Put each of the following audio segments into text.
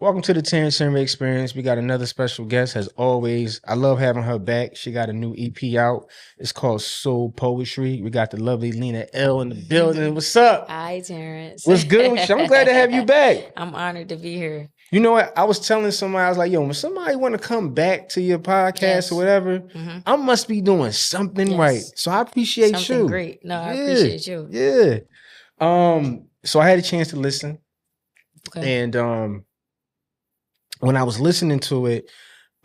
Welcome to the Terrance Experience. We got another special guest, as always. I love having her back. She got a new EP out. It's called Soul Poetry. We got the lovely Lena L in the building. What's up? Hi, Terrance. What's good? I'm glad to have you back. I'm honored to be here. You know what? I was telling somebody, I was like, yo, when somebody want to come back to your podcast or whatever, I must be doing something right. So I appreciate something you. Great. No, I appreciate you. Yeah. So I had a chance to listen. Okay. And when I was listening to it,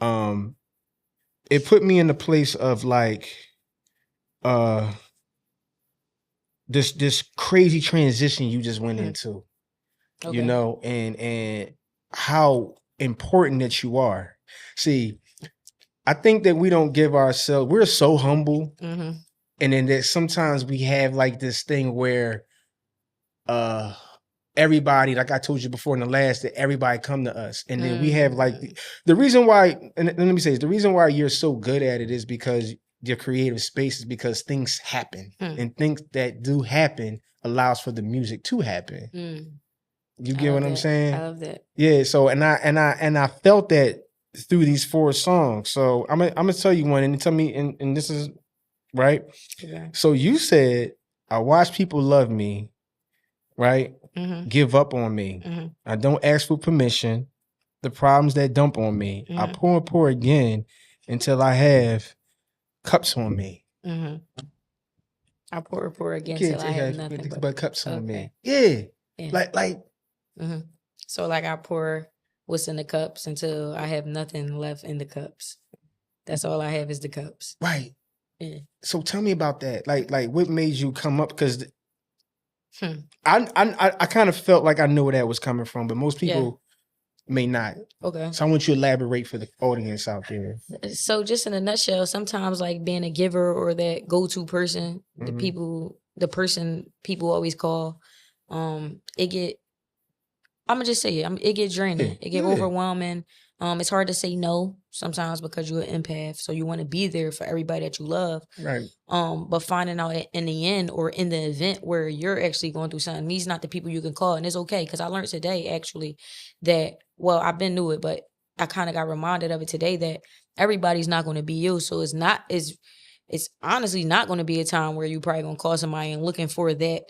it put me in the place of like this crazy transition you just went into. Okay. You know, and how important that you are. See, I think that we don't give ourselves, we're so humble. And then that sometimes we have like this thing where everybody, like I told you before in the last, that everybody come to us. And then we have like the reason why, and let me say this, the reason why you're so good at it is because your creative space is because things happen. And things that do happen allows for the music to happen. You get what I'm saying? I love that. Yeah. So and I felt that through these 4 songs. So I'm gonna tell you one, and tell me, and this is right. Okay. So you said, I watch people love me, right? Give up on me. I don't ask for permission. The problems that dump on me, I pour and pour again until I have cups on me. I pour and pour again until I have nothing but cups on me. Yeah. Like. So like I pour what's in the cups until I have nothing left in the cups. That's all I have is the cups. Right. Yeah. So tell me about that. Like what made you come up? Because I kind of felt like I knew where that was coming from, but most people may not. Okay. So I want you to elaborate for the audience out there. So just in a nutshell, sometimes like being a giver or that go-to person, the person people always call, I'm gonna just say it get draining. It get overwhelming. It's hard to say no sometimes because you're an empath. So you want to be there for everybody that you love. Right. But finding out in the end or in the event where you're actually going through something, these not the people you can call. And it's okay. Because I learned today actually that, well, I've been through it, but I kind of got reminded of it today that everybody's not going to be you. So it's honestly not going to be a time where you probably going to call somebody and looking for that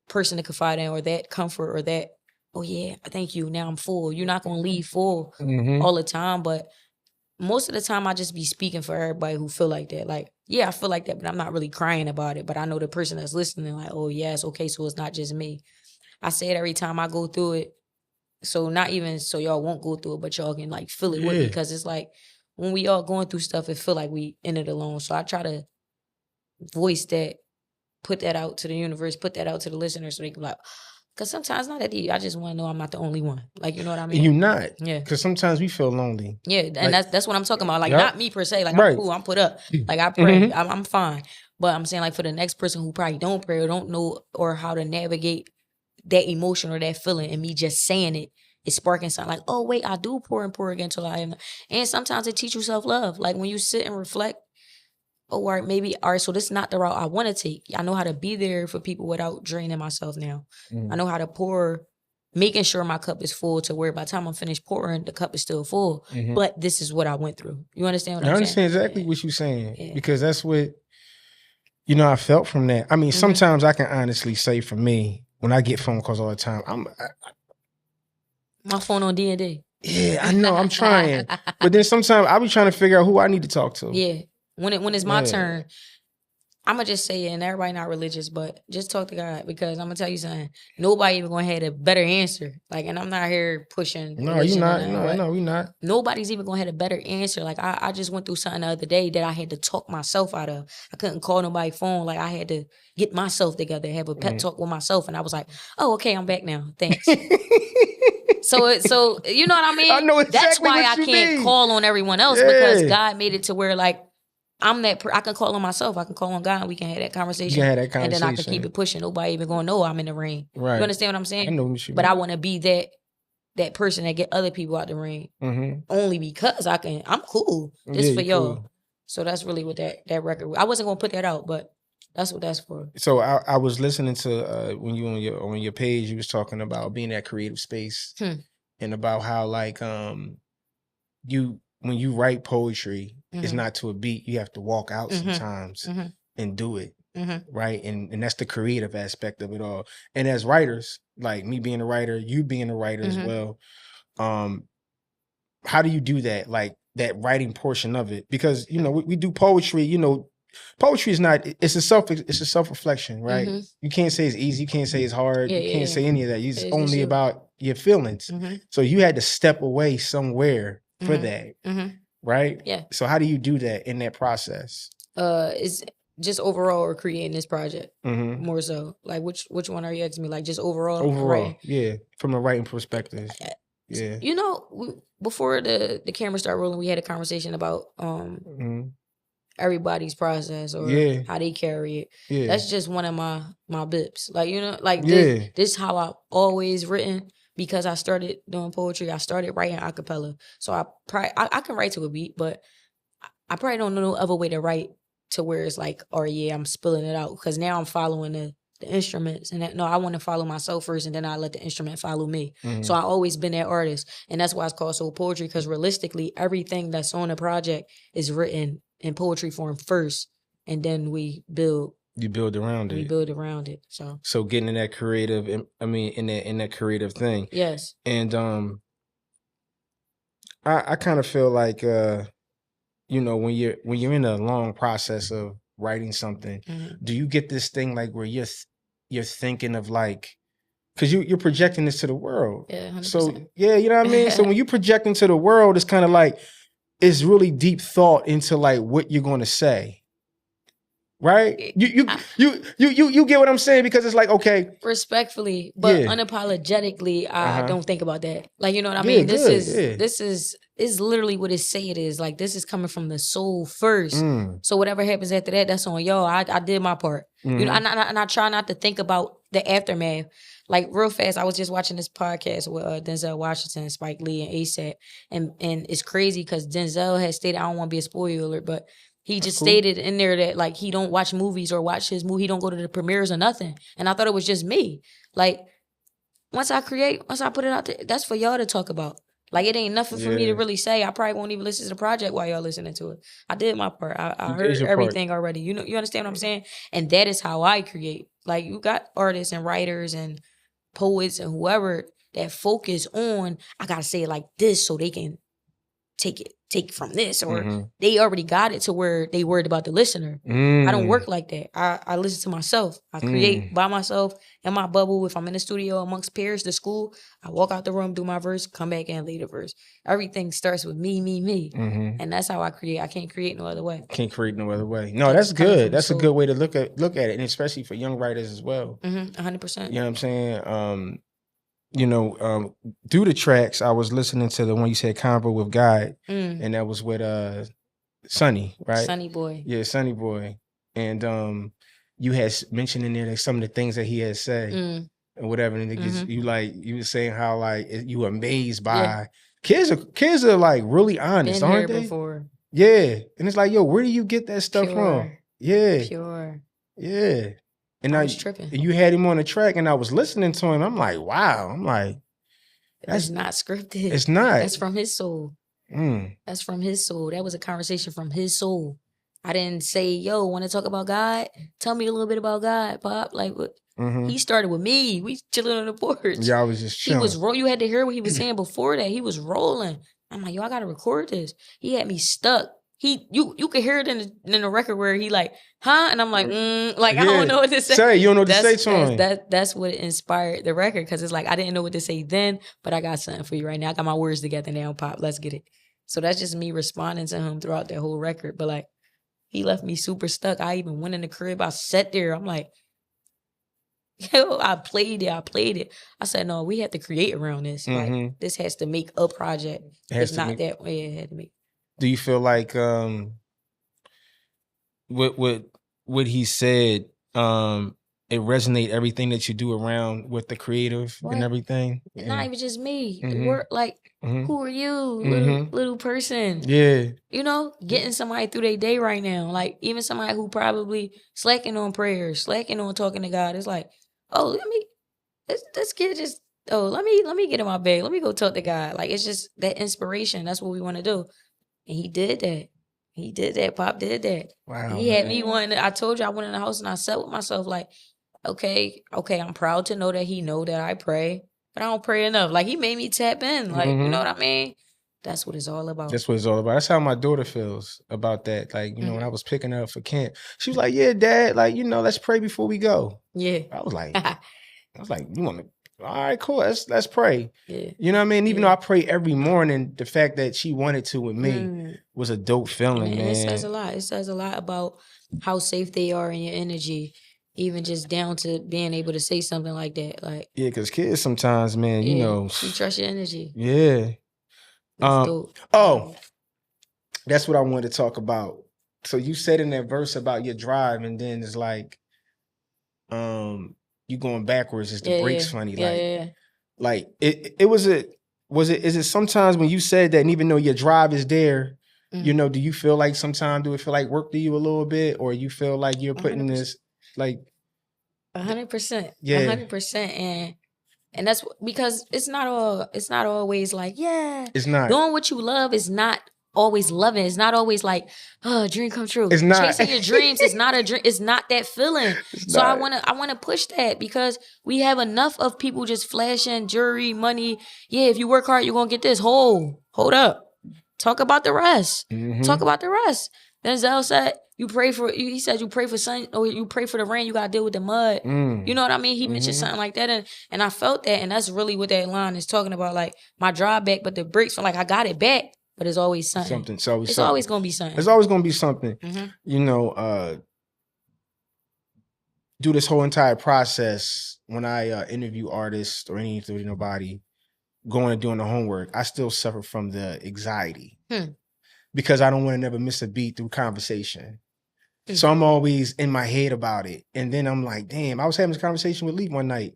person to confide in or that comfort or that, oh yeah, thank you. Now I'm full. You're not going to leave full all the time. But most of the time I just be speaking for everybody who feel like that. Like, yeah, I feel like that, but I'm not really crying about it. But I know the person that's listening like, oh yeah, it's okay. So it's not just me. I say it every time I go through it. So not even so y'all won't go through it, but y'all can like feel it with me. Because it's like when we all going through stuff, it feel like we in it alone. So I try to voice that, put that out to the universe, put that out to the listeners so they can be like, because sometimes not that deep. I just want to know I'm not the only one. Like, you know what I mean? You're not. Yeah. Because sometimes we feel lonely. Yeah, and like, that's what I'm talking about. Like, not me per se. Like, I'm cool. I'm put up. Like, I pray. I'm fine. But I'm saying, like, for the next person who probably don't pray or don't know or how to navigate that emotion or that feeling, and me just saying it, it's sparking something like, oh, wait, I do pour and pour again until I am. And sometimes it teaches you self-love. Like, when you sit and reflect, oh, all right, so this is not the route I want to take. I know how to be there for people without draining myself now. I know how to pour, making sure my cup is full to where by the time I'm finished pouring, the cup is still full. But this is what I went through. You understand what I'm saying? I understand exactly what you're saying. Because that's what, you know, I felt from that. I mean, sometimes I can honestly say for me, when I get phone calls all the time, my phone on D&D. Yeah, I know, I'm trying. But then sometimes I be trying to figure out who I need to talk to. Yeah. When it's my turn, I'm going to just say it, and everybody not religious, but just talk to God, because I'm going to tell you something. Nobody even going to have a better answer. Like, and I'm not here pushing. No, you're not. No, you're not. Nobody's even going to have a better answer. Like, I just went through something the other day that I had to talk myself out of. I couldn't call nobody's phone. Like, I had to get myself together, have a pep talk with myself. And I was like, oh, okay, I'm back now. Thanks. So you know what I mean? I know exactly. That's why I can't call on everyone else, because God made it to where, like, I'm that. I can call on myself. I can call on God, and we can have that conversation. You can have that conversation, and then I can keep it pushing. Nobody even gonna know I'm in the ring. Right? You understand what I'm saying? I know what you mean. But I want to be that person that get other people out the ring. Only because I can. I'm cool. This for y'all. Cool. So that's really what that record. I wasn't gonna put that out, but that's what that's for. So I was listening to when you on your page, you was talking about being that creative space. and about how like you when you write poetry, it's not to a beat. You have to walk out sometimes and do it. Right. And that's the creative aspect of it all. And as writers, like me being a writer, you being a writer as well, how do you do that? Like that writing portion of it? Because, you know, we do poetry, you know, poetry is not, it's a self-reflection, right? You can't say it's easy, you can't say it's hard, you can't say any of that. It's only about your feelings. So you had to step away somewhere for that. Right? Yeah. So how do you do that in that process? It's just overall or creating this project more so. Like which one are you asking me? Like just overall? Overall, yeah. From a writing perspective. Yeah. You know, before the camera started rolling, we had a conversation about everybody's process or how they carry it. Yeah. That's just one of my bips. Like, you know, like this is how I've always written. Because I started doing poetry, I started writing a cappella. So I can write to a beat, but I probably don't know no other way to write to where it's like, oh yeah, I'm spilling it out. Because now I'm following the instruments. And no, I want to follow myself first and then I let the instrument follow me. So I always been that artist. And that's why it's called soul poetry. Because realistically, everything that's on the project is written in poetry form first. And then we build. You build around it. We build around it. So getting in that creative, in that creative thing. Yes. And I kind of feel like you know, when you're in a long process of writing something, do you get this thing like where you're thinking of like, because you're projecting this to the world. Yeah, 100%. So yeah, you know what I mean? So when you project into the world, it's kind of like it's really deep thought into like what you're going to say. Right? You get what I'm saying? Because it's like, okay. Respectfully, but unapologetically, I don't think about that. Like, you know what I mean? This is literally what it say it is. Like, this is coming from the soul first. So whatever happens after that, that's on y'all. I did my part. You know, and I try not to think about the aftermath. Like real fast, I was just watching this podcast with Denzel Washington, Spike Lee, and ASAP. And it's crazy because Denzel has stated, I don't want to be a spoiler alert, but he just stated in there that like he don't watch movies or watch his movie. He don't go to the premieres or nothing. And I thought it was just me. Like once I put it out there, that's for y'all to talk about. Like it ain't nothing for me to really say. I probably won't even listen to the project while y'all listening to it. I did my part. I heard everything already. You know, you understand what I'm saying? And that is how I create. Like you got artists and writers and poets and whoever that focus on, I gotta say it like this so they can take from this, or they already got it to where they worried about the listener. I don't work like that. I listen to myself. I create by myself in my bubble. If I'm in the studio amongst peers, the school, I walk out the room, do my verse, come back and lead the verse. Everything starts with me. And that's how I create. I can't create no other way. Can't create no other way. No, that's good. That's a good way to look at it, and especially for young writers as well. 100%. You know what I'm saying? You know, through the tracks, I was listening to the one you said, Convo with God, and that was with Sonny, right? Sonny Boy. Yeah, Sonny Boy. And you had mentioned in there like some of the things that he had said and whatever, and you were saying how like you were amazed by kids are like really honest, aren't they? Before. Yeah, and it's like, yo, where do you get that stuff from? Yeah, pure. Yeah. And I was tripping. You had him on the track, and I was listening to him. I'm like, wow. I'm like, that's not scripted. It's not. That's from his soul. That's from his soul. That was a conversation from his soul. I didn't say, yo, want to talk about God? Tell me a little bit about God, Pop. Like, what? He started with me. We chilling on the porch. Yeah, I was just chilling. He was you had to hear what he was saying before that. He was rolling. I'm like, yo, I gotta record this. He had me stuck. You could hear it in the record where he like, huh? And I'm like, I don't know what to say. You don't know what to say to him. That's what inspired the record, because it's like I didn't know what to say then, but I got something for you right now. I got my words together now, Pop. Let's get it. So that's just me responding to him throughout that whole record. But like, he left me super stuck. I even went in the crib. I sat there. I'm like, yo, I played it. I said, no, we have to create around this. Like, this has to make a project. It's not that way. It had to make. Do you feel like what he said, it resonate everything that you do around with the creative and everything? Not even just me. Work like, who are you, little person? Yeah. You know, getting somebody through their day right now. Like even somebody who probably slacking on prayers, slacking on talking to God. It's like, oh, this kid just oh, let me get in my bag. Let me go talk to God. Like, it's just that inspiration. That's what we want to do. And he did that. He did that. Pop did that. Wow, He had me wanting. I told you I went in the house and I sat with myself like, okay, I'm proud to know that he know that I pray, but I don't pray enough. Like, he made me tap in. Like, you know what I mean? That's what it's all about. That's what it's all about. That's how my daughter feels about that. Like, you know, when I was picking her up for camp, she was like, yeah, Dad, like, you know, let's pray before we go. Yeah. I was like, you want to, all right, cool. Let's pray. Yeah. You know what I mean? Even though I pray every morning, the fact that she wanted to with me was a dope feeling, and man. it says a lot. It says a lot about how safe they are in your energy, even just down to being able to say something like that. Like, yeah, because kids sometimes, man, you know. You trust your energy. Yeah. That's dope. Oh, that's what I wanted to talk about. So you said in that verse about your drive, and then it's like, you going backwards. Is the brakes funny? Like is it sometimes when you said that, and even though your drive is there, you know, do you feel like sometimes do it feel like work to you a little bit, or you feel like you're putting 100%. This like 100%, 100%, and that's because it's not always like it's not doing what you love is not always loving. It's not always like, oh, dream come true. It's not chasing your dreams. It's not a dream. It's not that feeling. So I wanna push that, because we have enough of people just flashing jewelry, money. Yeah, if you work hard, you're gonna get this. Hold up. Talk about the rest. Talk about the rest. Denzel said, he said you pray for sun, or you pray for the rain, you gotta deal with the mud. You know what I mean? He mentioned something like that, and I felt that, and that's really what that line is talking about. Like, my drive back, but the brakes, like, I got it back. But it's always something. It's always going to be something. It's always going to be something. You know, do this whole entire process, when I interview artists or nobody, going and doing the homework, I still suffer from the anxiety because I don't want to never miss a beat through conversation. So I'm always in my head about it. And then I'm like, damn, I was having this conversation with Lee one night.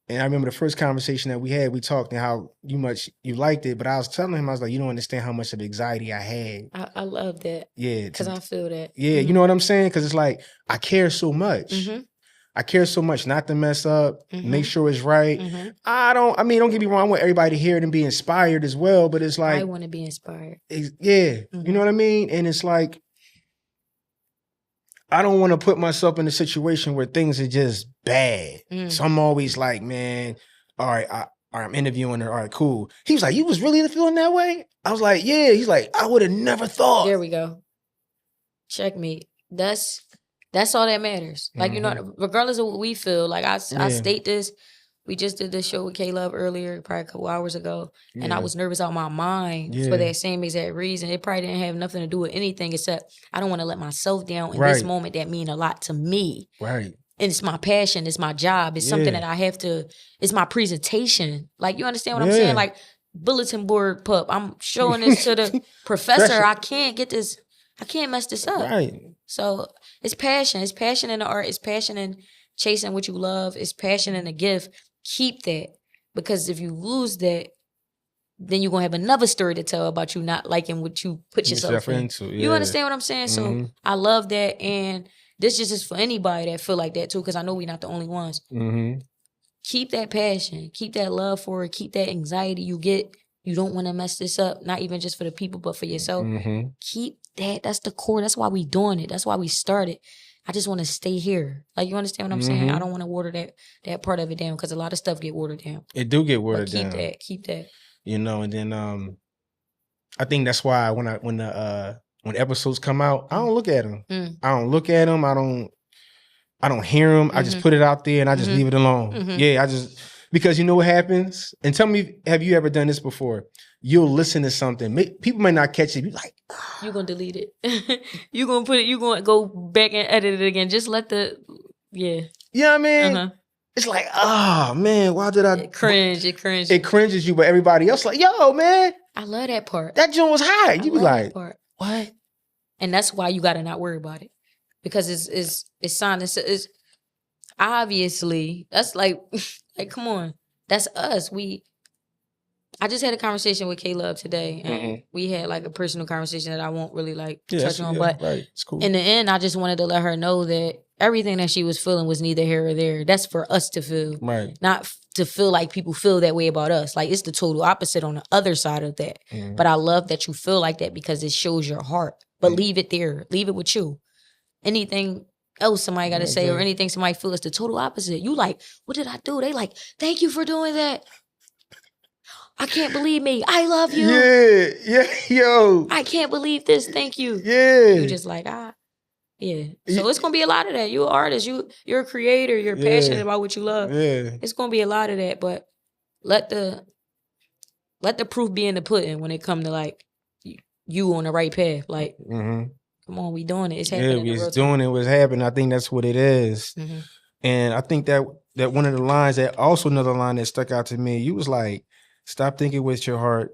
And I remember the first conversation that we had, we talked and how much you liked it. But I was telling him, I was like, you don't understand how much of anxiety I had. I love that. Yeah. Because I feel that. Yeah, you know what I'm saying? Because it's like, I care so much. I care so much not to mess up, make sure it's right. Don't get me wrong, I want everybody to hear it and be inspired as well. But it's like, I want to be inspired. You know what I mean? And it's like, I don't want to put myself in a situation where things are just bad. So I'm always like, man, all right, I'm interviewing her. All right, cool. He was like, you was really feeling that way? I was like, yeah. He's like, I would have never thought. There we go. Checkmate. That's all that matters. Like, you know, regardless of what we feel, like I state this. We just did this show with K-Love earlier, probably a couple hours ago. And I was nervous out my mind for that same exact reason. It probably didn't have nothing to do with anything except I don't want to let myself down in this moment that mean a lot to me. Right. And it's my passion. It's my job. It's something that I have to, it's my presentation. Like, you understand what I'm saying? Like, bulletin board pup. I'm showing this to the professor. I can't get this. I can't mess this up. Right. So it's passion. It's passion in the art. It's passion in chasing what you love. It's passion in the gift. Keep that, because if you lose that, then you're gonna have another story to tell about you not liking what you put yourself into. You understand what I'm saying? So I love that, and this just is for anybody that feel like that too, because I know we're not the only ones. Keep that passion, keep that love for it, keep that anxiety you get. You don't want to mess this up, not even just for the people, but for yourself. Keep that. That's the core. That's why we doing it. That's why we started. I just want to stay here. Like, you understand what I'm saying? I don't want to water that part of it down, because a lot of stuff get watered down. It do get watered down. Keep that. You know, and then I think that's why when episodes come out, I don't look at them. I don't look at them. I don't hear them. I just put it out there and I just leave it alone. Yeah, because you know what happens? And tell me, have you ever done this before? You'll listen to something. People might not catch it. You're like, you're going to delete it. You're going to put it, you're going to go back and edit it again. Just let You know what I mean? It's like, oh, man, why did I? It cringes you, but everybody else like, yo, man. I love that part. That joint was high. You be like, what? And that's why you got to not worry about it. Because it's signed. It's obviously, that's like come on. That's us. I just had a conversation with K-Love today, and we had like a personal conversation that I won't really touch on. But it's cool. In the end, I just wanted to let her know that everything that she was feeling was neither here or there. That's for us to feel, right? Not to feel like people feel that way about us. Like, it's the total opposite on the other side of that. But I love that you feel like that because it shows your heart. But leave it there. Leave it with you. Anything else somebody got to say or anything somebody feel is the total opposite. You like, what did I do? They like, thank you for doing that. I can't believe me. I love you. Yeah, yo. I can't believe this. Thank you. Yeah. You just like, yeah. So it's gonna be a lot of that. You're an artist. You're a creator. You're passionate about what you love. Yeah. It's gonna be a lot of that. But let the proof be in the pudding when it come to like you on the right path. Like, come on, we doing it. It's happening. Yeah, we doing it. What's happening? I think that's what it is. And I think that one of the lines that also another line that stuck out to me. You was like, stop thinking with your heart.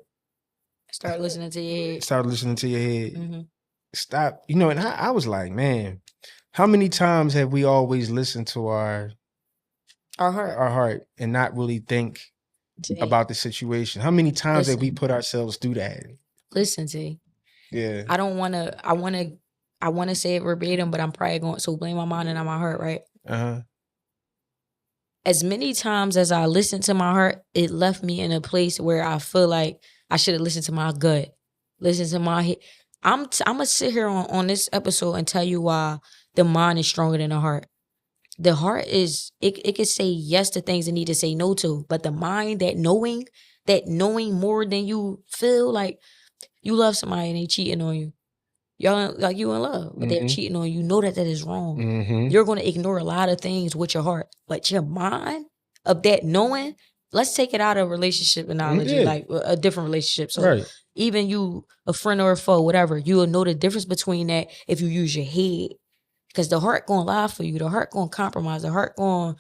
Start listening to your head. Start listening to your head. Stop. You know, and I was like, man, how many times have we always listened to our heart and not really think about the situation? How many times have we put ourselves through that? Listen, T. Yeah. I want to say it verbatim, but I'm probably going, so blame my mind and not my heart, right? As many times as I listened to my heart, it left me in a place where I feel like I should have listened to my gut. Listen to my head. I'm going to sit here on this episode and tell you why the mind is stronger than the heart. The heart is, it can say yes to things it need to say no to, but the mind, that knowing more than you feel, like you love somebody and they cheating on you. Y'all, like, you in love, but they're cheating on you. You know that is wrong. You're going to ignore a lot of things with your heart, but your mind of that knowing, let's take it out of relationship analogy, like a different relationship. So even you, a friend or a foe, whatever, you will know the difference between that if you use your head. Because the heart gonna lie for you. The heart gonna compromise. The heart gonna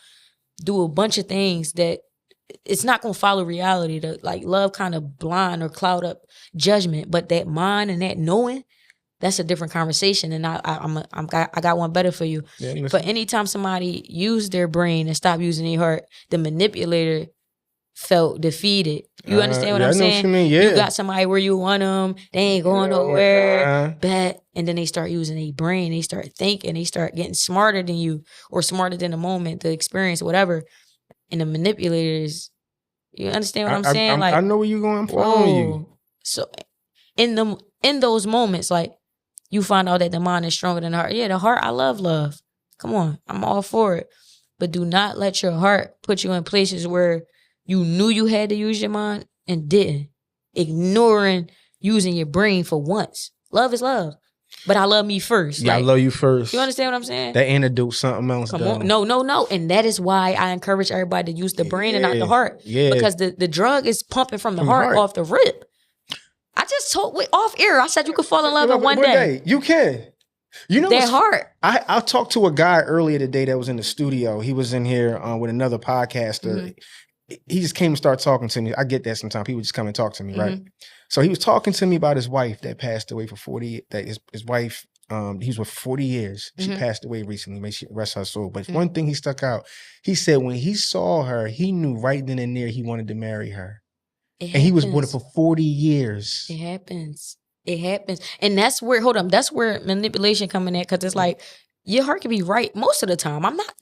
do a bunch of things that it's not gonna follow reality. Like love kind of blind or cloud up judgment. But that mind and that knowing, that's a different conversation. And I got one better for you. Yeah, but anytime somebody used their brain and stopped using their heart, the manipulator felt defeated. You understand what I'm saying? What you mean, yeah. You got somebody where you want them, they ain't going nowhere, bet. And then they start using their brain, they start thinking, they start getting smarter than you or smarter than the moment, the experience, whatever. And the manipulators, you understand what I'm saying? I know where you're going. I'm following you. So in those moments, like, you find out that the mind is stronger than the heart. Yeah, the heart, I love. Come on, I'm all for it. But do not let your heart put you in places where you knew you had to use your mind and didn't. Ignoring using your brain for once. Love is love. But I love me first. Yeah, like, I love you first. You understand what I'm saying? That antidote something else. Come on. No. And that is why I encourage everybody to use the brain and not the heart. Yeah. Because the drug is pumping from the heart off the rip. I just told off air. I said you could fall in love in one day. You can. You know that heart. I talked to a guy earlier today that was in the studio. He was in here with another podcaster. He just came and started talking to me. I get that sometimes. People just come and talk to me, right? So he was talking to me about his wife that passed away for 40. That his wife, he was with 40 years. She passed away recently. May she rest her soul. But one thing he stuck out. He said when he saw her, he knew right then and there he wanted to marry her. And he was with her for 40 years. It happens. And that's where manipulation coming at, because it's like, your heart can be right most of the time. I'm not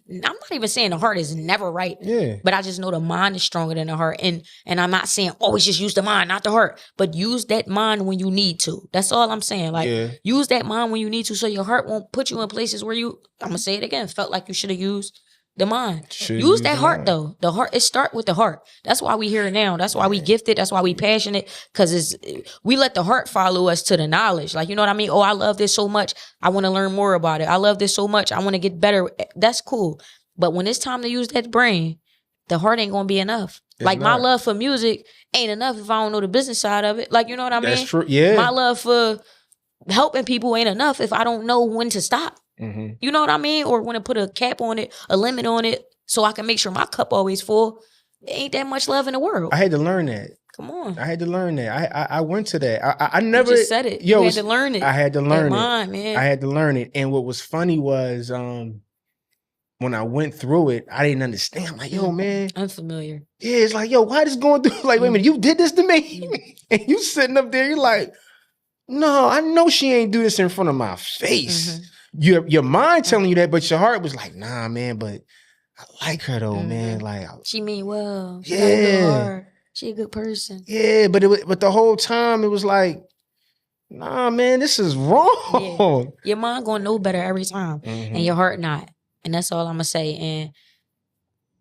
even saying the heart is never right. Yeah. But I just know the mind is stronger than the heart. And I'm not saying always just use the mind, not the heart. But use that mind when you need to. That's all I'm saying. Like, use that mind when you need to, so your heart won't put you in places where you, I'm gonna say it again, felt like you should have used the mind. Use that heart though. The heart, it start with the heart. That's why we here now. That's why we gifted. That's why we passionate. Because we let the heart follow us to the knowledge. Like, you know what I mean? Oh, I love this so much. I want to learn more about it. I love this so much. I want to get better. That's cool. But when it's time to use that brain, the heart ain't gonna be enough. Like, my love for music ain't enough if I don't know the business side of it. Like, you know what I mean? That's true. Yeah. My love for helping people ain't enough if I don't know when to stop. You know what I mean? Or when to put a cap on it, a limit on it, so I can make sure my cup always full. There ain't that much love in the world. I had to learn that. Come on. I had to learn that. I went to that. I never. You just said it. You had to learn it. I had to learn it. Man. I had to learn it. And what was funny was when I went through it, I didn't understand. I'm like, yo, man. Unfamiliar. Yeah, it's like, yo, why this going through? Like, wait a minute, you did this to me? And you sitting up there, you're like, no, I know she ain't do this in front of my face. Your mind telling you that, but your heart was like, nah, man, but I like her though, man. Like, she mean well. She got a good heart. She a good person. Yeah, but the whole time it was like, nah, man, this is wrong. Yeah. Your mind gonna know better every time, and your heart not. And that's all I'm gonna say. And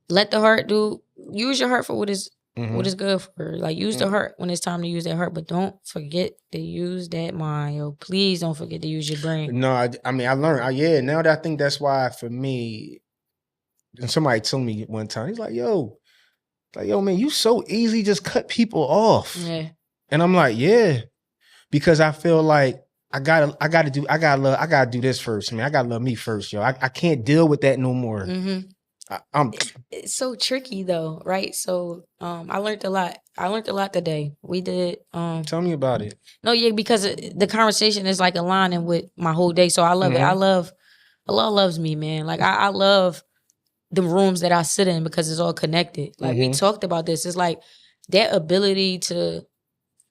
let the heart use your heart for what is good for. Like, use the heart when it's time to use that heart, but don't forget to use that mind, yo. Please don't forget to use your brain. No, I mean, I learned. Now that I think that's why for me, and somebody told me one time, he's like, yo, man, you so easy just cut people off. Yeah. And I'm like, yeah, because I feel like I gotta do this first, man. I gotta love me first, yo. I can't deal with that no more. It's so tricky though, right? So I learned a lot. I learned a lot today. We did tell me about it. No, yeah, because the conversation is like aligning with my whole day. So I love it. Allah loves me, man. Like I love the rooms that I sit in because it's all connected. Like we talked about this. It's like that ability to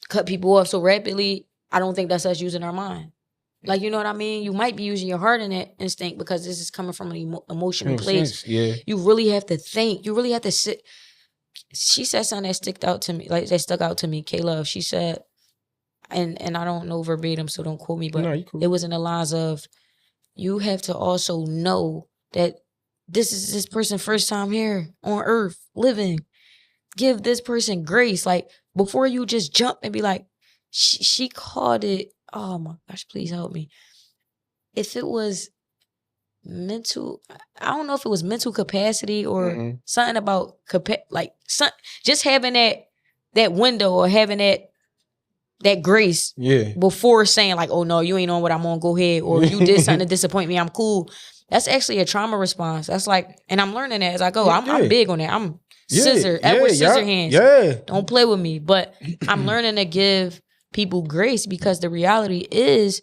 cut people off so rapidly. I don't think that's us using our mind. Like, you know what I mean? You might be using your heart in that instinct because this is coming from an emotional place. Yeah. You really have to think. You really have to sit. She said something that stuck out to me, K-Love. She said, and I don't know verbatim, so don't quote me, but it was in the lines of, you have to also know that this is this person's first time here on earth living. Give this person grace. Like, before you just jump and be like, she called it, oh my gosh, please help me. If it was mental, I don't know if it was mental capacity or something about just having that window or having that grace before saying like, oh no, you ain't on what I'm on, go ahead, or you did something to disappoint me, I'm cool. That's actually a trauma response. That's like, and I'm learning that as I go. I'm big on that. I'm Edward Scissorhands. Yeah. Don't play with me. But I'm learning to give people grace because the reality is,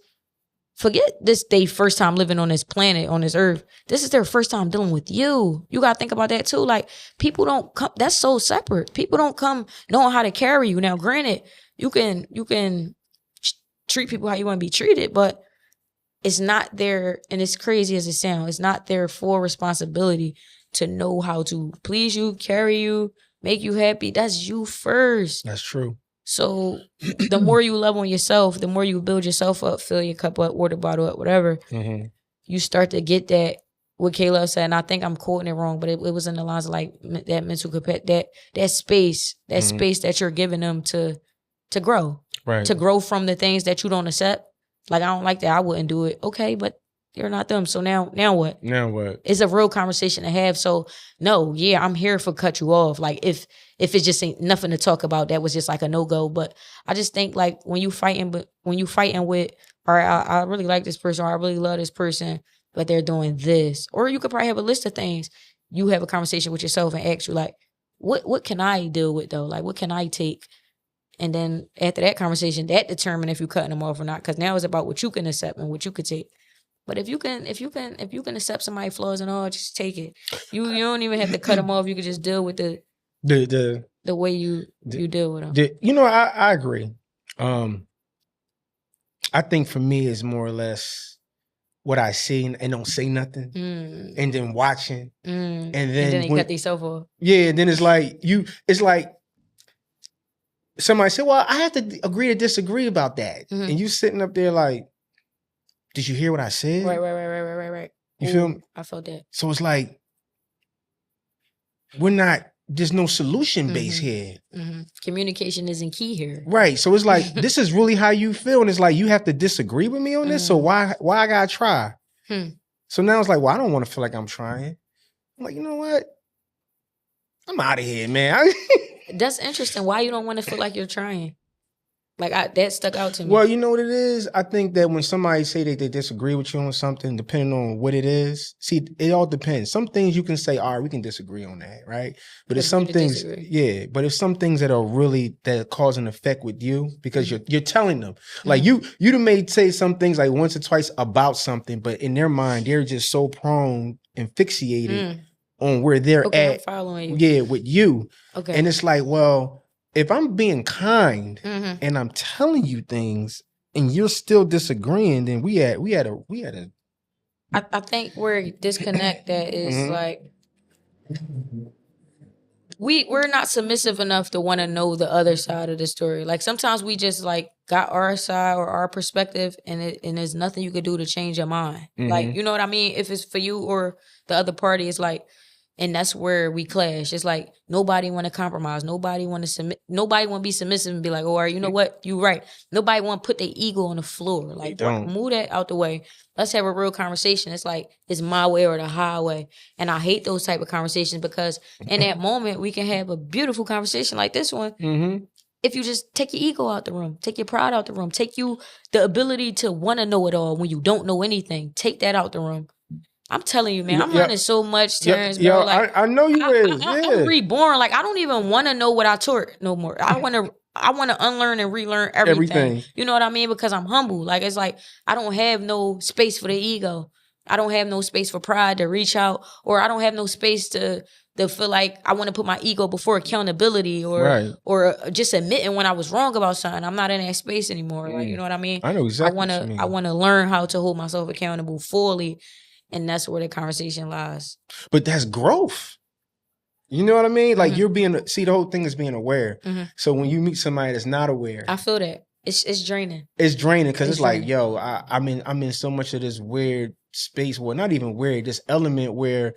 forget this they first time living on this planet, on this earth. This is their first time dealing with you. You got to think about that too. Like, people don't come, that's so separate. People don't come knowing how to carry you. Now, granted, you can treat people how you want to be treated, but it's not their, and it's crazy as it sounds, it's not their full responsibility to know how to please you, carry you, make you happy. That's you first. That's true. So the more you love on yourself, the more you build yourself up, fill your cup up, water bottle up, whatever, you start to get that, what Kayla said, and I think I'm quoting it wrong, but it was in the lines of like that mental capacity, that space that you're giving them to grow. Right. To grow from the things that you don't accept. Like, I don't like that, I wouldn't do it. Okay, but you're not them. So now what? Now what? It's a real conversation to have. So no, yeah, I'm here for cut you off. Like, if it just ain't nothing to talk about, that was just like a no-go. But I just think, like, when you fighting with, all right, I really like this person, or I really love this person, but they're doing this. Or you could probably have a list of things. You have a conversation with yourself and ask you, like, what can I deal with though? Like, what can I take? And then after that conversation, that determine if you're cutting them off or not. Because now it's about what you can accept and what you could take. But if you can accept somebody's flaws and all, just take it. You don't even have to cut them off. You can just deal with the way you deal with them. I agree. I think for me it's more or less what I see and don't say nothing, and then watching, and then they cut themselves off. Yeah, then it's like it's like somebody said, "Well, I have to agree to disagree about that," and you sitting up there like, did you hear what I said? Right. You feel me? I felt that. So it's like, there's no solution base here. Communication isn't key here. Right. So it's like, this is really how you feel. And it's like, you have to disagree with me on this. So why I gotta try? So now it's like, well, I don't want to feel like I'm trying. I'm like, you know what? I'm out of here, man. That's interesting. Why you don't want to feel like you're trying? Like, that stuck out to me. Well, you know what it is? I think that when somebody say that they disagree with you on something, depending on what it is, see, it all depends. Some things you can say, all right, we can disagree on that, right? But if some things, but if some things that cause an effect with you, because you're telling them, like you may say some things like once or twice about something, but in their mind, they're just so prone and fixated on where they're at. I'm following you. Yeah, with you. Okay. And it's like, well, if I'm being kind and I'm telling you things and you're still disagreeing, then we had a. I think where disconnect that is like, we're not submissive enough to want to know the other side of the story. Like sometimes we just like got our side or our perspective, and there's nothing you could do to change your mind. Like, you know what I mean? If it's for you or the other party, it's like, and that's where we clash. It's like nobody want to compromise. Nobody want to submit. Nobody want to be submissive and be like, "Oh, you know what? You right." Nobody want to put their ego on the floor. Like, move that out the way. Let's have a real conversation. It's like it's my way or the highway. And I hate those type of conversations because in that moment we can have a beautiful conversation like this one. If you just take your ego out the room, take your pride out the room, take you the ability to want to know it all when you don't know anything. Take that out the room. I'm telling you, man, I'm learning so much, Terrance, bro. Like, I know you is. I'm reborn. Like, I don't even want to know what I taught no more. I want to unlearn and relearn everything. You know what I mean? Because I'm humble. Like, it's like I don't have no space for the ego. I don't have no space for pride to reach out, or I don't have no space to feel like I want to put my ego before accountability or just admitting when I was wrong about something. I'm not in that space anymore. Like, you know what I mean? I know exactly what you mean. I want to learn how to hold myself accountable fully. And that's where the conversation lies. But that's growth. You know what I mean? Like you're the whole thing is being aware. So when you meet somebody that's not aware. I feel that. It's draining. It's draining because it's like, yo, I'm in so much of this weird space. Well, not even weird, this element where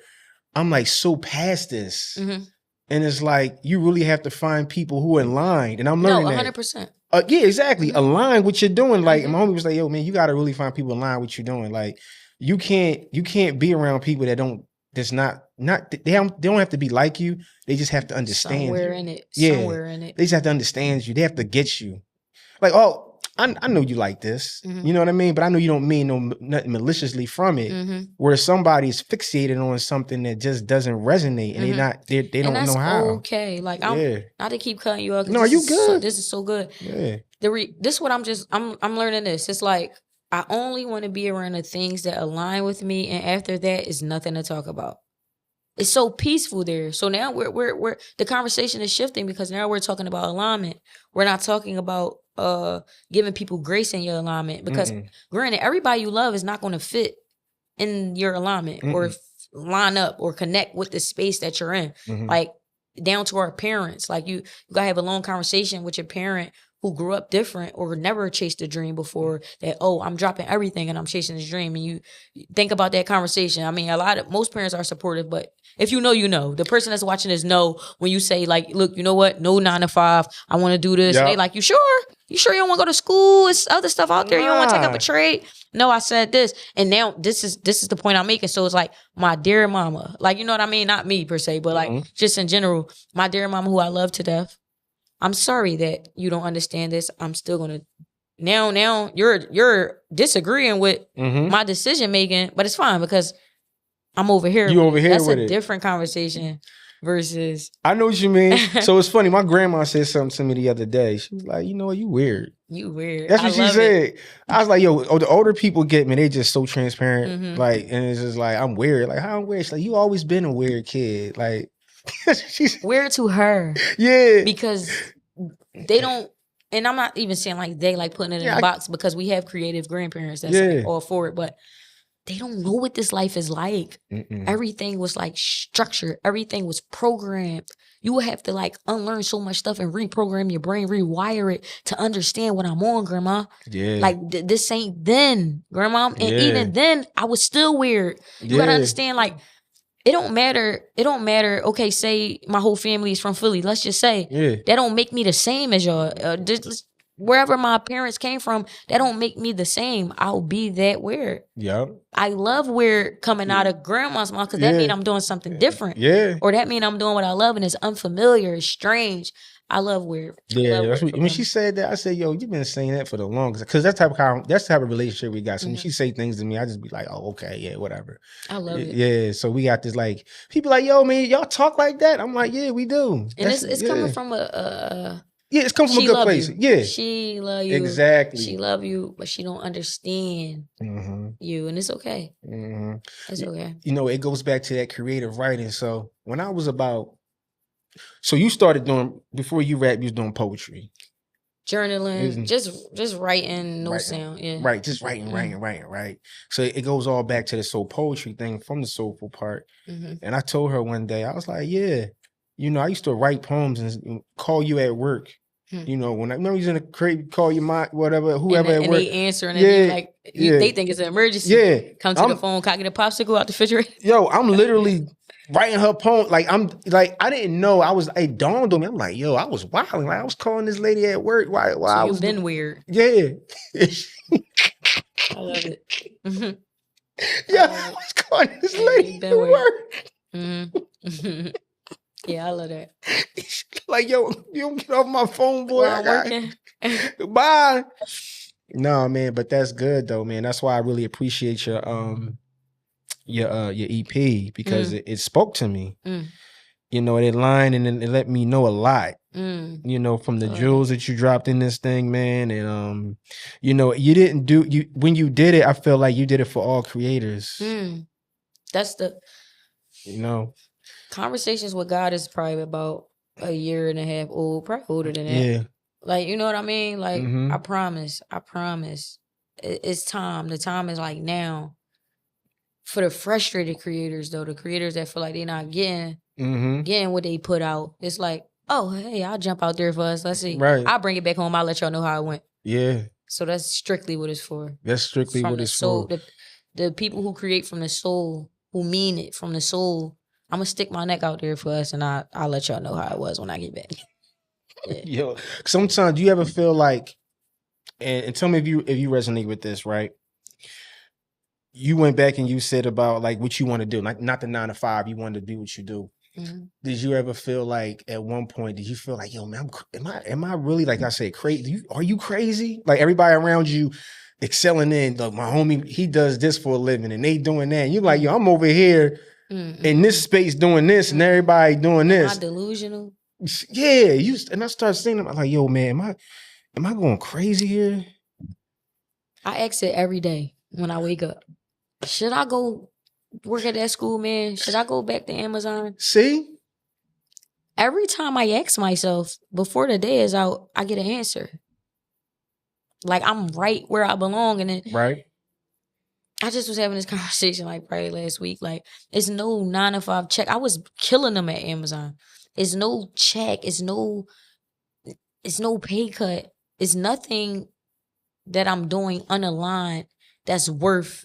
I'm like so past this. And it's like, you really have to find people who are in line. And I'm learning 100%. Yeah, exactly. Align what you're doing. Like my homie was like, yo, man, you got to really find people in line what you're doing. Like, you can't be around people that they don't have to be like you. They just have to understand somewhere you. In it. Yeah. Somewhere in it. They just have to understand you. They have to get you. Like, oh, I know you like this. You know what I mean? But I know you don't mean nothing maliciously from it. Where somebody's fixated on something that just doesn't resonate and they don't know how. Okay. Like I'm not to keep cutting you off. No, you good. This is so good. Yeah. This is what I'm learning this. It's like I only want to be around the things that align with me, and after that is nothing to talk about. It's so peaceful there. So now we're the conversation is shifting because now we're talking about alignment. We're not talking about giving people grace in your alignment because granted, everybody you love is not going to fit in your alignment or line up or connect with the space that you're in. Like down to our parents, like you gotta have a long conversation with your parent who grew up different or never chased a dream before that, oh, I'm dropping everything and I'm chasing this dream. And you think about that conversation. I mean, most parents are supportive, but if you know, you know. The person that's watching this know when you say like, look, you know what? No 9 to 5. I want to do this. And they like, you sure? You sure you don't want to go to school? It's other stuff out there. You don't want to take up a trade? No, I said this. And now this is the point I'm making. So it's like my dear mama, like, you know what I mean? Not me per se, but like just in general, my dear mama who I love to death. I'm sorry that you don't understand this. I'm still gonna now you're disagreeing with my decision making, but it's fine because I'm over here. You over here That's with a it. different conversation versus. I know what you mean. So it's funny. My grandma said something to me the other day. She was like, you know what, you weird. You weird. That's what she said. I was like, yo, the older people get me, they just so transparent. Like, and it's just like, I'm weird. Like, how I'm weird? She's like, you always been a weird kid. Like, she's weird to her. Yeah. Because they don't, and I'm not even saying like they like putting it in a box because we have creative grandparents that's like all for it, but they don't know what this life is like. Everything was like structured. Everything was programmed. You would have to like unlearn so much stuff and reprogram your brain, rewire it to understand what I'm on, Grandma. Yeah. Like this ain't then, Grandma. And even then, I was still weird. You gotta understand, like, it don't matter. Okay, say my whole family is from Philly. Let's just say that don't make me the same as y'all. Wherever my parents came from, that don't make me the same. I'll be that weird. Yep. I love weird coming out of grandma's mouth because that mean I'm doing something different. Yeah. Or that mean I'm doing what I love and it's unfamiliar, it's strange. I love weird. Yeah, that's what, when she said that, I said, "Yo, you've been saying that for the longest." Because that's the type of relationship we got. So when she say things to me, I just be like, "Oh, okay, yeah, whatever." I love it. Yeah, so we got this like people like, "Yo, man, y'all talk like that?" I'm like, "Yeah, we do." And it's coming from it's coming from a good place. Yeah, she love you exactly. She love you, but she don't understand you, and it's okay. It's okay. You know, it goes back to that creative writing. So when I was about. So you started doing, before you rap, you was doing poetry. journaling, just writing, no sound. Yeah. Right. Just writing. Right. So it goes all back to the soul poetry thing from the soulful part. And I told her one day, I was like, yeah, I used to write poems and call you at work. When I remember you was in the crate, call your mom, whatever, whoever at work. And they answering, and they think it's an emergency. Yeah. Come to the phone, can I get a popsicle out the refrigerator? Yo, I'm literally writing her poem. Like, I didn't know. It dawned on me. I'm like, yo, I was wilding. Like, I was calling this lady at work. Why so I was been weird. Yeah. I love it. I was calling this lady at work. Yeah, I love that. Like, yo, you don't get off my phone, boy. I'm working. Bye. No, man, but that's good though, man. That's why I really appreciate your EP because it spoke to me. It lined and it let me know a lot. From the jewels that you dropped in this thing, man. And you didn't when you did it, I feel like you did it for all creators. That's the Conversations with God is probably about a year and a half old, probably older than that. Yeah. Like, you know what I mean? Like, I promise. It's time. The time is like now. For the frustrated creators, though, the creators that feel like they're not getting what they put out. It's like, oh, hey, I'll jump out there for us. Let's see. Right. I'll bring it back home. I'll let y'all know how it went. Yeah. So that's strictly what it's for. That's strictly what it's for. The people who create from the soul, who mean it from the soul, I'm going to stick my neck out there for us, and I'll let y'all know how it was when I get back. Yeah. Yo, sometimes do you ever feel like, and tell me if you resonate with this, right? You went back and you said about like what you want to do, like not the 9 to 5, you wanted to do what you do. Did you ever feel like at one point, did you feel like, yo, man, am I really, like I said, crazy? Are you crazy? Like everybody around you excelling in, like my homie, he does this for a living and they doing that. And you're like, yo, I'm over here in this space doing this and everybody doing this. Am I delusional? Yeah. And I started saying, I'm like, yo, man, am I going crazy here? I exit every day when I wake up. Should I go work at that school, man? Should I go back to Amazon? See? Every time I ask myself, before the day is out, I get an answer. Like, I'm right where I belong. And then right. I just was having this conversation like probably last week. Like, it's no 9 to 5 check. I was killing them at Amazon. It's no check. It's no pay cut. It's nothing that I'm doing unaligned that's worth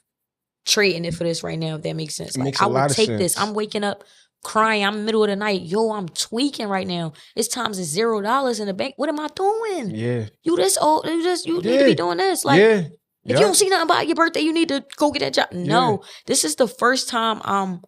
trading it for this right now, if that makes sense. Like, I would take this. I'm waking up crying. I'm middle of the night. Yo, I'm tweaking right now. It's times it's $0 in the bank. What am I doing? Yeah. You this old. You need to be doing this. Like, if you don't see nothing about your birthday, you need to go get that job. No, this is the first time I'm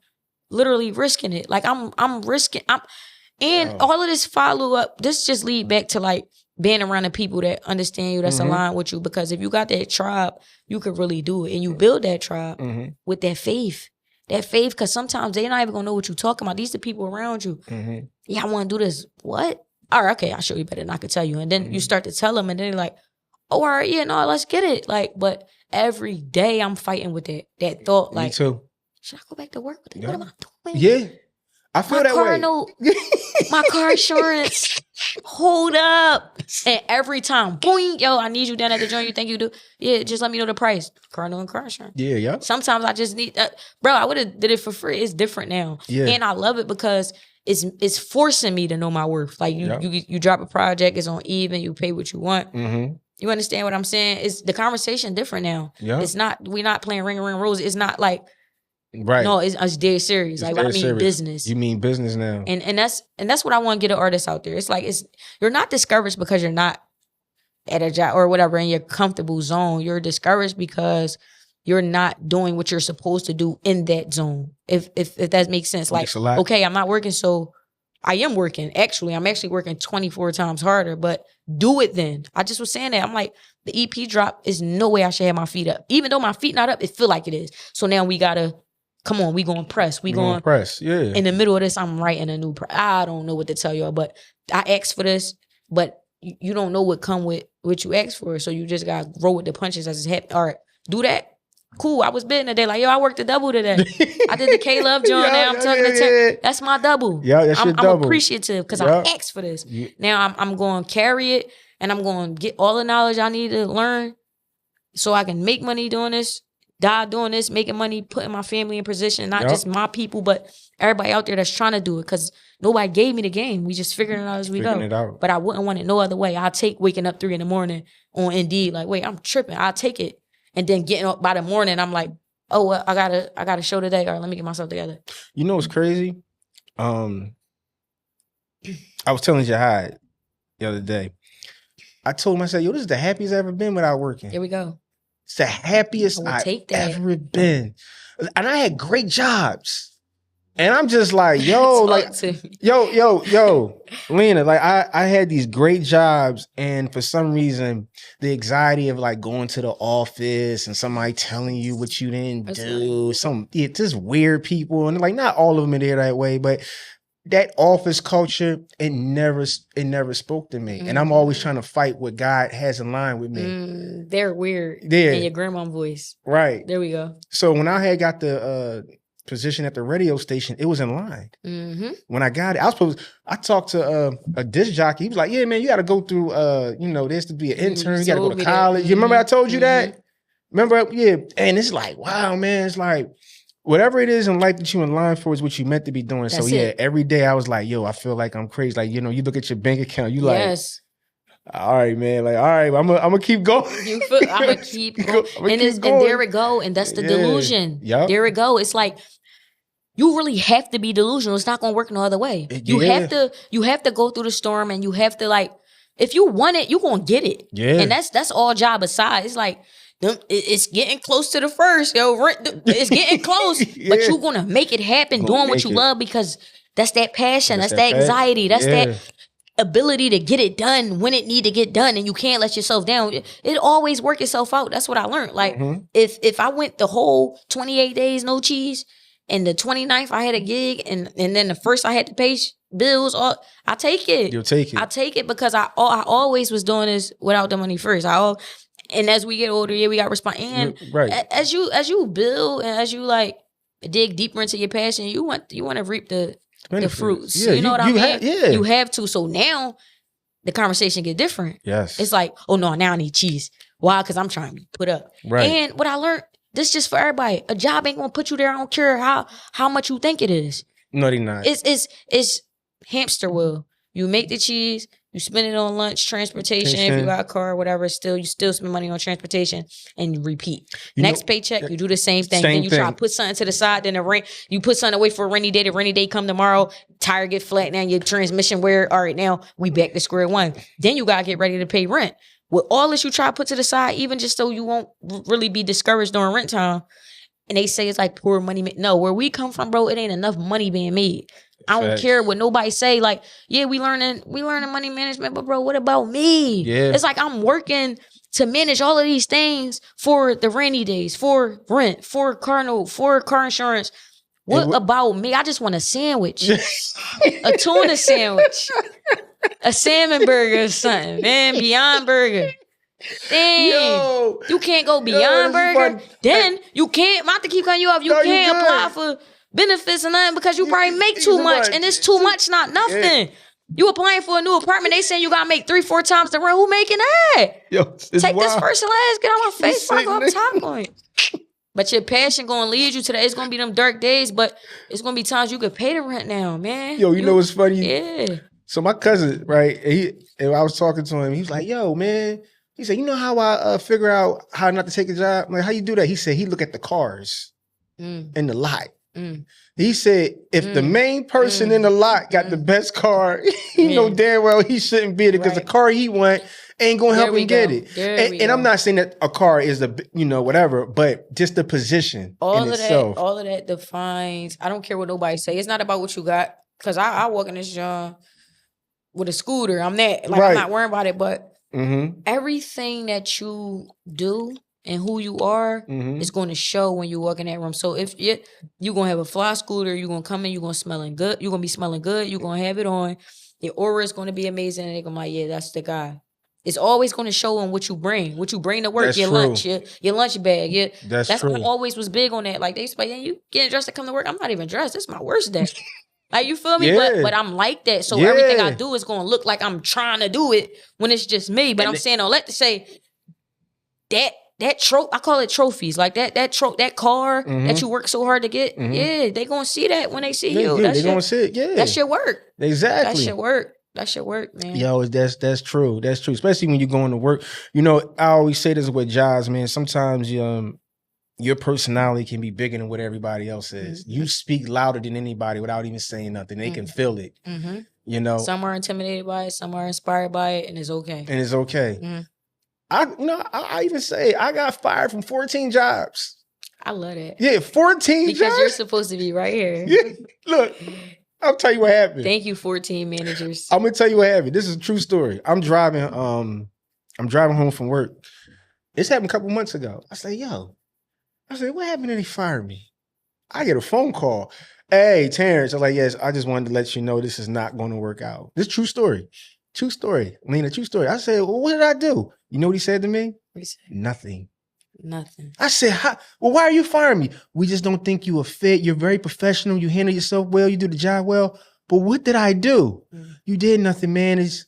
literally risking it. Like, I'm risking. All of this follow up. This just lead back to like being around the people that understand you, that's aligned with you. Because if you got that tribe, you could really do it. And you build that tribe with that faith. That faith, because sometimes they're not even going to know what you're talking about. These are the people around you. Yeah, I want to do this. What? All right, okay, I'll show you better than I could tell you. And then you start to tell them, and then they're like, oh, all right, yeah, no, let's get it. Like, but every day I'm fighting with that thought. Like, me too. Should I go back to work with it? What am I doing? Yeah. I feel that way. My car insurance. Hold up. And every time, boing, yo, I need you down at the joint. You think you do? Yeah, just let me know the price. Car note and car insurance. Yeah. Sometimes I just need, bro, I would have did it for free. It's different now. Yeah. And I love it because it's forcing me to know my worth. Like you drop a project, it's on even, you pay what you want. You understand what I'm saying? It's the conversation different now. Yeah. It's not, we're not playing ring roses. It's not like, right. no, it's dead serious. Like, I mean serious. Business. You mean business now. And that's what I want to get an artist out there. It's like, you're not discouraged because you're not at a job or whatever in your comfortable zone. You're discouraged because you're not doing what you're supposed to do in that zone. If that makes sense. Like, okay, I'm not working, so I am working. Actually, I'm actually working 24 times harder, but do it then. I just was saying that. I'm like, the EP drop is no way I should have my feet up. Even though my feet not up, it feel like it is. So now we gotta, come on, we gonna press. We gonna press, yeah. In the middle of this, I'm writing a new I don't know what to tell y'all, but I asked for this, but you don't know what come with what you asked for, so you just gotta roll with the punches as it's happening. All right, do that. Cool, I was bidding today. Like, yo, I worked a double today. I did the K-Love joint. Now I'm talking to Terrance. That's my double. Yeah, that's your double. I'm appreciative because I asked for this. Now I'm going to carry it, and I'm going to get all the knowledge I need to learn so I can make money doing this, die doing this, making money, putting my family in position, not just my people, but everybody out there that's trying to do it, because nobody gave me the game. We just figuring it out as we go. But I wouldn't want it no other way. I'll take waking up 3 a.m. on Indeed, like, wait, I'm tripping. I'll take it. And then getting up by the morning, I'm like, oh, well, I got a show today. All right, let me get myself together. You know what's crazy? I was telling Jihad the other day. I told him, I said, yo, this is the happiest I've ever been without working. Here we go. It's the happiest I've ever been. And I had great jobs. And I'm just like, yo, Lena, like I had these great jobs, and for some reason, the anxiety of like going to the office and somebody telling you what you didn't do, just weird people, and like not all of them are there that way, but that office culture, it never spoke to me. And I'm always trying to fight what God has in line with me. They're weird. Yeah. In your grandma voice. Right. There we go. So when I had got the position at the radio station, it was in line. When I got it, I talked to a disc jockey. He was like, yeah, man, you got to go through, there's to be an intern. You got to go to college. You remember I told you that? Remember? Yeah. And it's like, wow, man, it's like, whatever it is in life that you're in line for is what you meant to be doing. That's every day I was like, yo, I feel like I'm crazy. Like, you look at your bank account, you like, all right, man. Like, all right, I'm gonna keep going. I'm gonna keep going. And there we go. And that's the delusion. Yep. There we go. It's like, you really have to be delusional. It's not gonna work no other way. You have to go through the storm, and you have to, like, if you want it, you're gonna get it. Yeah. And that's all job aside. It's like, it's getting close to the first, it's getting close, but you're gonna make it happen doing what you love, because that's that passion, that's that anxiety, that's that ability to get it done when it need to get done, and you can't let yourself down. It always work itself out. That's what I learned. Like, if I went the whole 28 days no cheese, and the 29th I had a gig, and then the first I had to pay bills, I take it. You'll take it. I take it, because I always was doing this without the money first. And as we get older, we got response. And as you build, and as you like dig deeper into your passion, you want to reap the fruits. Yeah, you know what I mean? You have to. So now the conversation get different. Yes. It's like, oh no, now I need cheese. Why? Because I'm trying to put up. Right. And what I learned, this just for everybody. A job ain't gonna put you there. I don't care how much you think it is. No, they not. It's hamster wheel. You make the cheese. You spend it on lunch, transportation. If you got a car, whatever, you still spend money on transportation, and you repeat. Next paycheck, you do the same thing. Then you try to put something to the side. Then you put something away for a rainy day. The rainy day come tomorrow. Tire get flat. Now your transmission wear. All right, now we back to square one. Then you gotta get ready to pay rent. With all this you try to put to the side, even just so you won't really be discouraged during rent time. And they say it's like poor money. No, where we come from, bro, it ain't enough money being made. I don't care what nobody say. Like, yeah, we learning money management, but bro, what about me? Yeah. It's like I'm working to manage all of these things for the rainy days, for rent, for car note, for car insurance. What about me? I just want a sandwich, a tuna sandwich, a salmon burger or something, man. Beyond Burger. Dang, you can't go Beyond Burger. Then you can't. Not to keep cutting you off. You can't apply for benefits and nothing because you probably make too much, and it's too much, not nothing. Yeah. You applying for a new apartment, they saying you gotta make 3-4 times the rent. Who making that? Yo, take wild. This first and last, get on my face, fuck up top on it. But your passion gonna lead you to that. It's gonna be them dark days, but it's gonna be times you could pay the rent now, man. Yo, you know what's funny? Yeah. So my cousin, right? And I was talking to him. He was like, "Yo, man." He said, "You know how I figure out how not to take a job? I'm like, how you do that?" He said he look at the cars in the lot. He said, if the main person in the lot got the best car, he know damn well he shouldn't be there because the car he want ain't gonna help him get it. And I'm not saying that a car is whatever, but just the position in itself. All of that defines. I don't care what nobody say. It's not about what you got. Because I walk in this job with a scooter. I'm that. Like, I'm not worrying about it. But everything that you do and who you are is going to show when you walk in that room. So if you're going to have a fly scooter, you're going to come in, you're going to smelling good. You're going to be smelling good. You're going to have it on. Your aura is going to be amazing. And they're going to be like, yeah, that's the guy. It's always going to show on what you bring to work, that's your true. Lunch, your lunch bag. That's true. I always was big on that. Like, they say, yeah, you getting dressed to come to work? I'm not even dressed. This is my worst day. Like, you feel me? Yeah. But I'm like that. So Yeah. everything I do is gonna look like I'm trying to do it when it's just me. But And I'm saying all that to say that I call it trophies. Like that car that you work so hard to get. Yeah, they gonna see that when they see you. They gonna see it. Yeah, that's your work. Exactly. That's your work, man. Yo, that's true. That's true. Especially when you're going to work. You know, I always say this with jobs, man. Sometimes your personality can be bigger than what everybody else is. You speak louder than anybody without even saying nothing. They can feel it. You know, some are intimidated by it, some are inspired by it, and it's okay. I even say I got fired from 14 jobs. I love that. Yeah, 14 jobs. Because you're supposed to be right here. Yeah, look, I'll tell you what happened. Thank you, 14 managers. I'm gonna tell you what happened. This is a true story. I'm driving home from work. This happened a couple months ago. I say, what happened that they fired me? I get a phone call. Hey, Terrance. I'm like, yes, I just wanted to let you know this is not going to work out. This is true story. True story. Lena, true story. I said, well, what did I do? You know what he said to me? What he said? Nothing. I said, well, why are you firing me? We just don't think you a fit. You're very professional. You handle yourself well. You do the job well. But what did I do? You did nothing, man. It's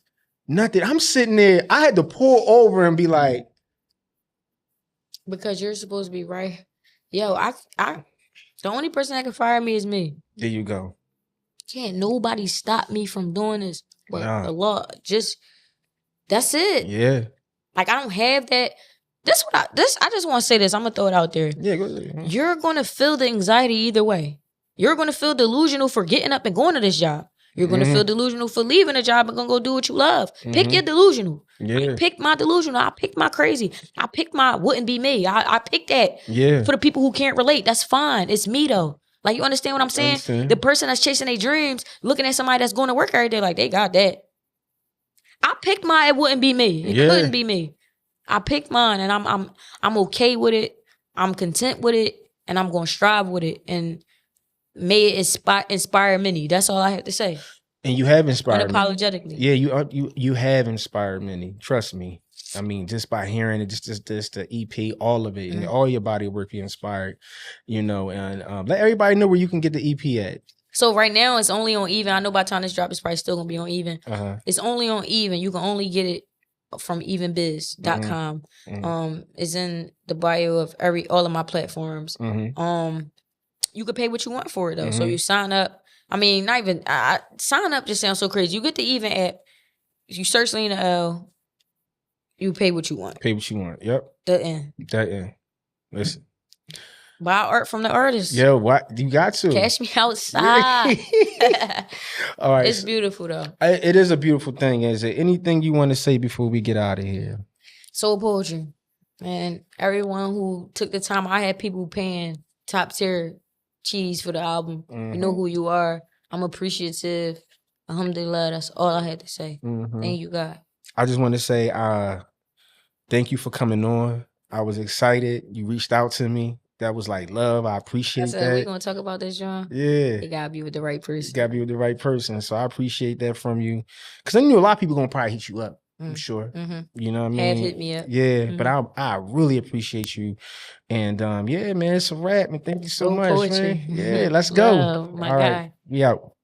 nothing. I'm sitting there. I had to pull over and be like. Because you're supposed to be right. Yo, the only person that can fire me is me. There you go. Can't nobody stop me from doing this. But the law, that's it. Yeah. Like, I don't have that. I just want to say this. I'm going to throw it out there. Yeah, go ahead. You're going to feel the anxiety either way. You're going to feel delusional for getting up and going to this job. You're going to feel delusional for leaving a job and going to go do what you love. Pick your delusional. Yeah. I picked my delusional. I picked my crazy. I picked my wouldn't be me. I picked that. Yeah. For the people who can't relate, that's fine. It's me though. Like, you understand what I'm saying? The person that's chasing their dreams, looking at somebody that's going to work every day, like, they got that. I picked my it wouldn't be me. It couldn't be me. I picked mine, and I'm okay with it. I'm content with it, and I'm gonna strive with it. And may it inspire many. That's all I have to say. And you have inspired unapologetically. Me. Yeah, you have inspired many. Trust me. I mean, just by hearing it, just the EP, all of it, and all your body of work, you inspired. You know, and let everybody know where you can get the EP at. So right now it's only on Even. I know by the time this drop, it's probably still gonna be on Even. It's only on Even. You can only get it from evenbiz.com. It's in the bio of all of my platforms. You could pay what you want for it though. So you sign up. I mean, not even sign up just sounds so crazy. You get the Even app. You search Lena L. You pay what you want. Pay what you want. Yep. The end. Listen. Buy art from the artist. Yeah, what you got to cash me outside. All right, it's beautiful though. It is a beautiful thing. Is there anything you want to say before we get out of here? Soul Poetry, and everyone who took the time. I had people paying top tier cheese for the album. You know who you are. I'm appreciative. Alhamdulillah. That's all I had to say. Thank you, God. I just want to say, thank you for coming on. I was excited. You reached out to me. That was like love. I appreciate that. We're going to talk about this, John. Yeah. You got to be with the right person. You got to be with the right person. So I appreciate that from you. Because I knew a lot of people going to probably hit you up. I'm sure. You know what I mean? Have hit me up. Yeah. But I really appreciate you. And yeah, man, it's a wrap. And thank you so much, man. Yeah, let's go. Love, my guy. We out.